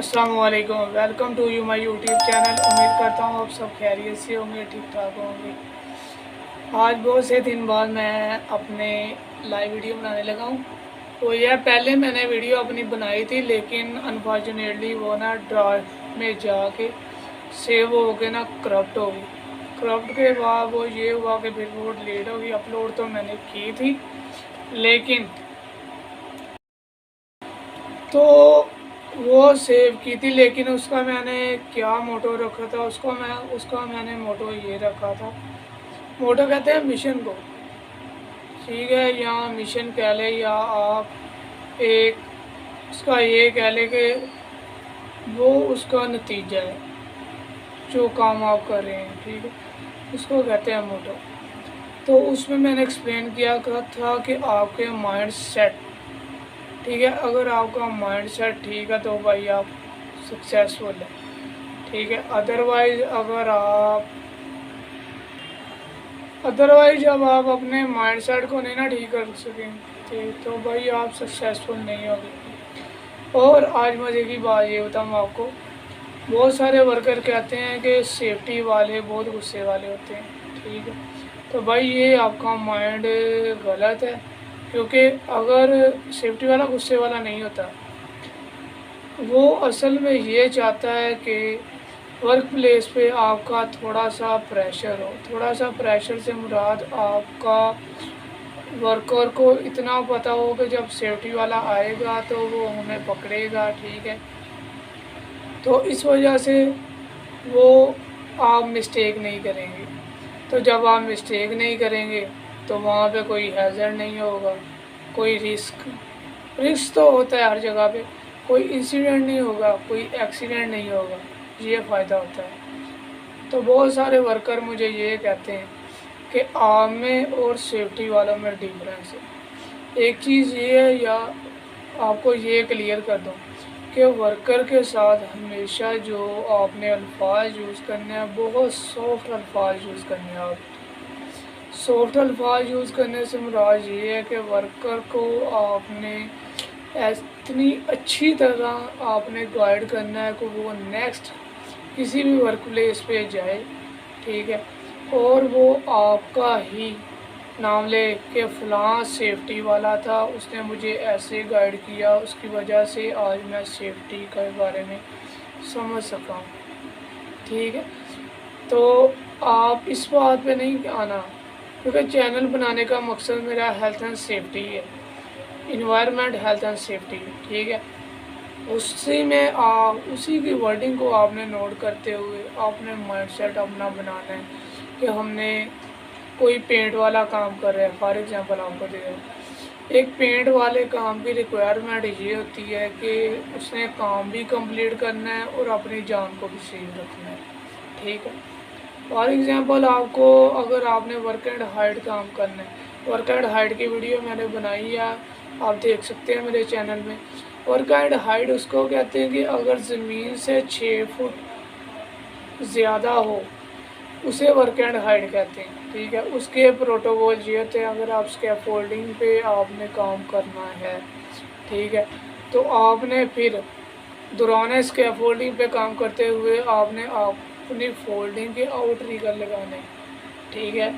अस्सलाम वालेकुम, welcome to you my YouTube channel. उम्मीद करता हूँ आप सब खैरियत से होंगे, ठीक ठाक होंगे। आज बहुत से दिन बाद मैं अपने लाइव वीडियो बनाने लगा हूँ। तो यह पहले मैंने वीडियो अपनी बनाई थी, लेकिन अनफॉर्चुनेटली वो ना ड्राइव में जाके सेव हो के ना करप्ट हो गई। करप्ट के बाद वो ये हुआ कि फिर वो डिलीट हो गई। अपलोड तो मैंने की थी, लेकिन तो वो सेव की थी, लेकिन उसका मैंने क्या मोटो रखा था, उसका मैंने मोटो ये रखा था। मोटो कहते हैं मिशन को, ठीक है, या मिशन कह ले, या आप एक उसका ये कह ले कि वो उसका नतीजा है जो काम आप कर रहे हैं, ठीक है, उसको कहते हैं मोटो। तो उसमें मैंने एक्सप्लेन किया था कि आपके माइंड सेट, ठीक है, अगर आपका माइंड सेट ठीक है तो भाई आप सक्सेसफुल है, ठीक है। अदरवाइज जब आप अपने माइंड सेट को नहीं ना ठीक कर सकेंगे तो भाई आप सक्सेसफुल नहीं होगे। और आज मज़े की बात ये बताऊँ आपको, बहुत सारे वर्कर कहते हैं कि सेफ्टी वाले बहुत गुस्से वाले होते हैं, ठीक है। तो भाई ये आपका माइंड गलत है, क्योंकि अगर सेफ्टी वाला गुस्से वाला नहीं होता, वो असल में ये चाहता है कि वर्क प्लेस पे आपका थोड़ा सा प्रेशर हो। थोड़ा सा प्रेशर से मुराद आपका वर्कर को इतना पता हो कि जब सेफ्टी वाला आएगा तो वो हमें पकड़ेगा, ठीक है। तो इस वजह से वो आप मिस्टेक नहीं करेंगे। तो जब आप मिस्टेक नहीं करेंगे तो वहाँ पे कोई हैज़र्ड नहीं होगा, कोई रिस्क तो होता है हर जगह पे, कोई इंसिडेंट नहीं होगा, कोई एक्सीडेंट नहीं होगा, ये फ़ायदा होता है। तो बहुत सारे वर्कर मुझे ये कहते हैं कि आर्म में और सेफ्टी वालों में डिफरेंस है। एक चीज़ ये है, या आपको ये क्लियर कर दूँ कि वर्कर के साथ हमेशा जो आपने अल्फाज यूज़ करने हैं, बहुत सॉफ्ट अल्फाज यूज़ करने हैं। आप सॉफ्ट अल्फाज यूज़ करने से मुराद ये है कि वर्कर को आपने इतनी अच्छी तरह आपने गाइड करना है कि वो नेक्स्ट किसी भी वर्क प्लेस पे जाए, ठीक है, और वो आपका ही नाम ले कि फ़लाँ सेफ्टी वाला था, उसने मुझे ऐसे गाइड किया, उसकी वजह से आज मैं सेफ्टी के बारे में समझ सका, ठीक है। तो आप इस बात पे नहीं आना, क्योंकि चैनल बनाने का मकसद मेरा हेल्थ एंड सेफ्टी है, इन्वायरमेंट, हेल्थ एंड सेफ्टी, ठीक है। उसी की वर्डिंग को आपने नोट करते हुए आपने माइंडसेट अपना बनाना है कि हमने कोई पेंट वाला काम कर रहे हैं, फॉर एग्जांपल आपको दे रहे हैं, एक पेंट वाले काम की रिक्वायरमेंट ये होती है कि उसने काम भी कंप्लीट करना है और अपनी जान को भी सेफ रखना है, ठीक है। फॉर एग्जांपल आपको, अगर आपने वर्क एंड हाइट काम करना है, वर्क एंड हाइट की वीडियो मैंने बनाई है, आप देख सकते हैं मेरे चैनल में। वर्क एंड हाइट उसको कहते हैं कि अगर ज़मीन से 6 फुट ज़्यादा हो उसे वर्क एंड हाइट कहते हैं, ठीक है। उसके प्रोटोकॉल ये होते हैं, अगर आप स्कैफोल्डिंग पे आपने काम करना है, ठीक है, तो आपने फिर दौरान स्कैफोल्डिंग पे काम करते हुए आपने अपनी फोल्डिंग के आउट रिगर लगाने, ठीक है।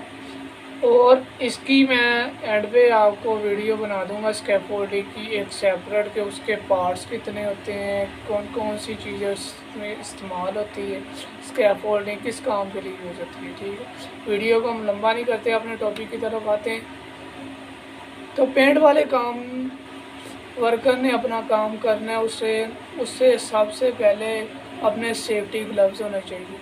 और इसकी मैं एंड पे आपको वीडियो बना दूंगा स्कैफोल्डिंग की, एक सेपरेट के उसके पार्ट्स कितने होते हैं, कौन कौन सी चीज़ें उसमें इस्तेमाल होती है, स्कैफोल्डिंग किस काम के लिए यूज़ होती है, ठीक है। वीडियो को हम लंबा नहीं करते, अपने टॉपिक की तरफ आते हैं। तो पेंट वाले काम वर्कर ने अपना काम करना है, उससे सबसे पहले अपने सेफ्टी ग्लव्स होने चाहिए।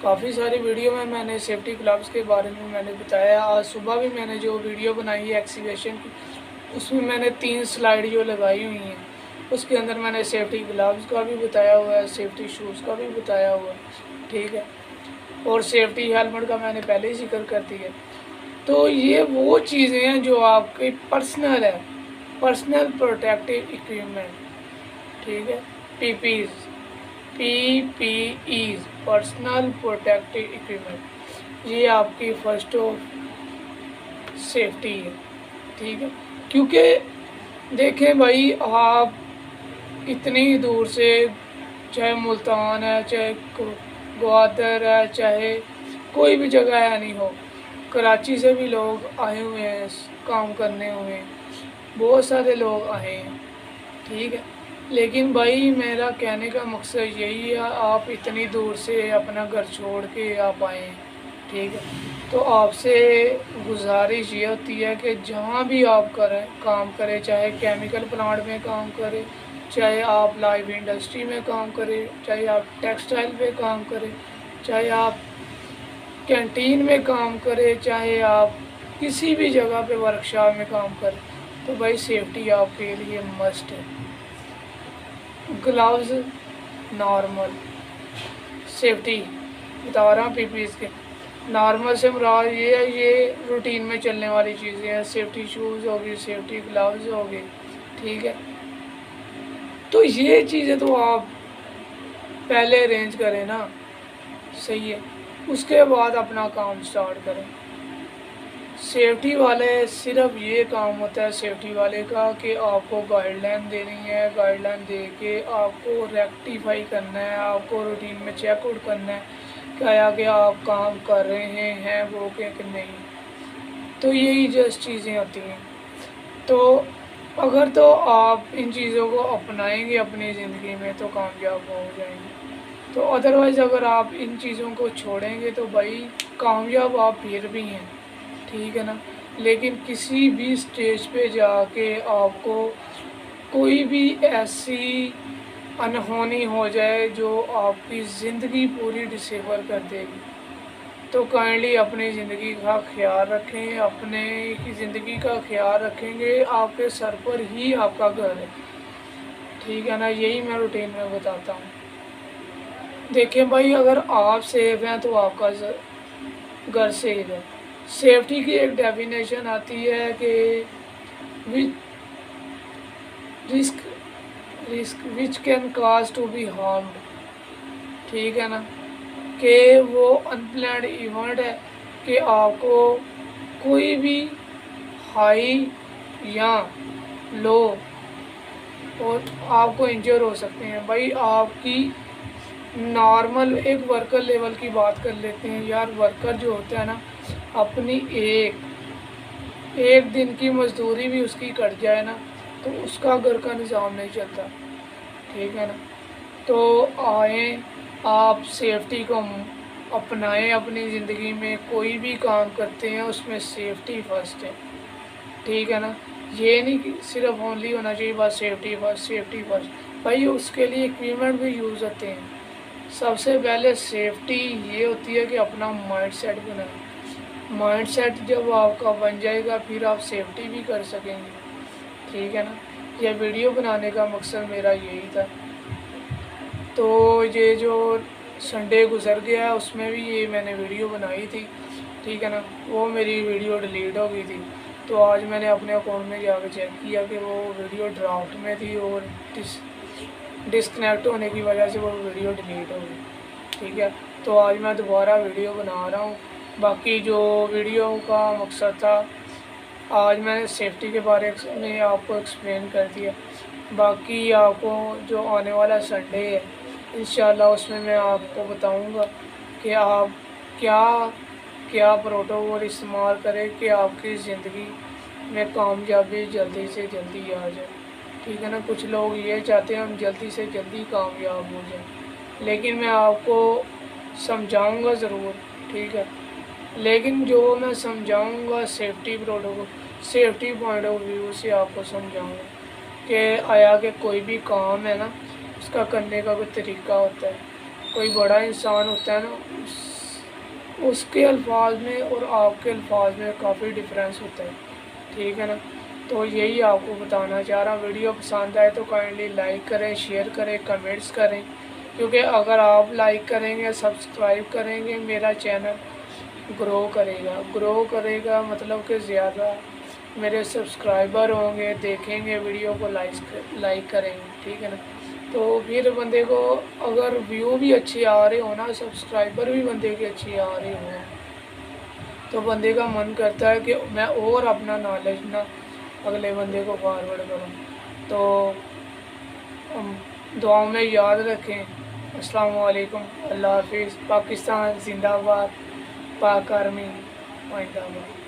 काफ़ी सारी वीडियो में मैंने सेफ्टी ग्लव्स के बारे में मैंने बताया। आज सुबह भी मैंने जो वीडियो बनाई है एक्सीवेशन की, उसमें मैंने 3 स्लाइड जो लगाई हुई हैं, उसके अंदर मैंने सेफ्टी ग्लव्स का भी बताया हुआ है, सेफ्टी शूज़ का भी बताया हुआ है, ठीक है, और सेफ्टी हेलमेट का मैंने पहले ही जिक्र कर दिया। तो ये वो चीज़ें हैं जो आपकी पर्सनल है, पर्सनल प्रोटेक्टिव इक्विपमेंट, ठीक है, पीपीईज, पर्सनल प्रोटेक्टिव इक्विपमेंट, ये आपकी फर्स्ट ऑफ सेफ्टी है, ठीक है। क्योंकि देखें भाई, आप इतनी दूर से चाहे मुल्तान है, चाहे ग्वादर है, चाहे कोई भी जगह है नहीं हो, कराची से भी लोग आए हुए हैं काम करने हुए, बहुत सारे लोग आए हैं, ठीक है। लेकिन भाई मेरा कहने का मकसद यही है, आप इतनी दूर से अपना घर छोड़ के आप आए हैं, ठीक है। तो आपसे गुजारिश ये होती है कि जहाँ भी आप करें काम करें, चाहे केमिकल प्लांट में काम करें, चाहे आप लाइव इंडस्ट्री में काम करें, चाहे आप टेक्सटाइल पे काम करें, चाहे आप कैंटीन में काम करें, चाहे आप किसी भी जगह पे वर्कशॉप में काम करें, तो भाई सेफ्टी आपके लिए मस्ट है। ग्लव्स नॉर्मल सेफ्टी बता रहा हूँ, पीपीज़ के नॉर्मल से मुराद ये है, ये रूटीन में चलने वाली चीज़ें हैं। सेफ्टी शूज़ होगी, सेफ्टी ग्लव्स होगी, ठीक है। तो ये चीज़ें तो आप पहले अरेंज करें ना, सही है, उसके बाद अपना काम स्टार्ट करें। सेफ्टी वाले सिर्फ ये काम होता है सेफ्टी वाले का कि आपको गाइडलाइन देनी है, गाइडलाइन दे के आपको रेक्टिफाई करना है, आपको रूटीन में चेक आउट करना है क्या कि आप काम कर रहे हैं वो कि नहीं। तो यही जस्ट चीज़ें होती हैं। तो अगर तो आप इन चीज़ों को अपनाएंगे अपनी ज़िंदगी में तो कामयाब हो जाएंगे। तो अदरवाइज़ अगर आप इन चीज़ों को छोड़ेंगे तो भाई कामयाब आप फिर भी हैं, ठीक है ना। लेकिन किसी भी स्टेज पे जाके आपको कोई भी ऐसी अनहोनी हो जाए जो आपकी ज़िंदगी पूरी डिसेबल कर देगी, तो काइंडली अपनी ज़िंदगी का ख्याल रखें। अपने की ज़िंदगी का ख्याल रखेंगे, आपके सर पर ही आपका घर है, ठीक है ना। यही मैं रूटीन में बताता हूँ। देखें भाई, अगर आप सेफ हैं तो आपका घर सेफ है। सेफ्टी की एक डेफिनेशन आती है कि risk risk which can cause to be harmed, ठीक है ना। कि वो अनप्लान्ड इवेंट है कि आपको कोई भी हाई या लो और आपको इंजर हो सकते हैं। भाई आपकी नॉर्मल एक वर्कर लेवल की बात कर लेते हैं यार। वर्कर जो होता है ना, अपनी एक दिन की मजदूरी भी उसकी कट जाए ना तो उसका घर का निज़ाम नहीं चलता, ठीक है ना। तो आए आप सेफ्टी को अपनाएं अपनी ज़िंदगी में। कोई भी काम करते हैं उसमें सेफ्टी फर्स्ट है, ठीक है ना। ये नहीं कि सिर्फ ओनली होना चाहिए बस सेफ्टी फर्स्ट सेफ्टी फर्स्ट। भाई उसके लिए इक्विपमेंट भी यूज़ होते हैं। सबसे पहले सेफ्टी ये होती है कि अपना माइंड सेट बनाएं। माइंड सेट जब आपका बन जाएगा फिर आप सेफ्टी भी कर सकेंगे, ठीक है ना। यह वीडियो बनाने का मकसद मेरा यही था। तो ये जो संडे गुजर गया है उसमें भी ये मैंने वीडियो बनाई थी, ठीक है ना। वो मेरी वीडियो डिलीट हो गई थी, तो आज मैंने अपने अकाउंट में जाकर चेक किया कि वो वीडियो ड्राफ्ट में थी और डिस्कनेक्ट होने की वजह से वो वीडियो डिलीट हो गई, ठीक है। तो आज मैं दोबारा वीडियो बना रहा हूँ। बाकी जो वीडियो का मकसद था आज मैंने सेफ्टी के बारे में आपको एक्सप्लेन कर दिया। बाकी आपको जो आने वाला संडे है इंशाल्लाह उसमें मैं आपको बताऊंगा कि आप क्या क्या प्रोटोकॉल इस्तेमाल करें कि आपकी ज़िंदगी में कामयाबी जल्दी से जल्दी आ जाए, ठीक है ना। कुछ लोग ये चाहते हैं हम जल्दी से जल्दी कामयाब हो जाएं, लेकिन मैं आपको समझाऊंगा ज़रूर, ठीक है। लेकिन जो मैं समझाऊंगा safety protocol safety point of view से आपको समझाऊंगा कि आया कि कोई भी काम है ना उसका करने का कोई तरीका होता है। कोई बड़ा इंसान होता है ना उसके अल्फाज में और आपके अल्फाज में काफ़ी डिफरेंस होता है, ठीक है ना। तो यही आपको बताना चाह रहा हूँ। वीडियो पसंद आए तो काइंडली लाइक करें, शेयर करें, कमेंट्स करें, क्योंकि अगर आप लाइक करेंगे सब्सक्राइब करेंगे मेरा चैनल ग्रो करेगा मतलब कि ज़्यादा मेरे सब्सक्राइबर होंगे, देखेंगे वीडियो को लाइक करेंगे, ठीक है ना। तो फिर बंदे को अगर व्यू भी अच्छे आ रहे हो ना, सब्सक्राइबर भी बंदे के अच्छे आ रहे हो, तो बंदे का मन करता है कि मैं और अपना नॉलेज ना अगले बंदे को फॉरवर्ड करूं। तो दुआओं में याद रखें। السلام علیکم، اللہ حافظ، پاکستان زندہ باد، پاک آرمی زندہ باد.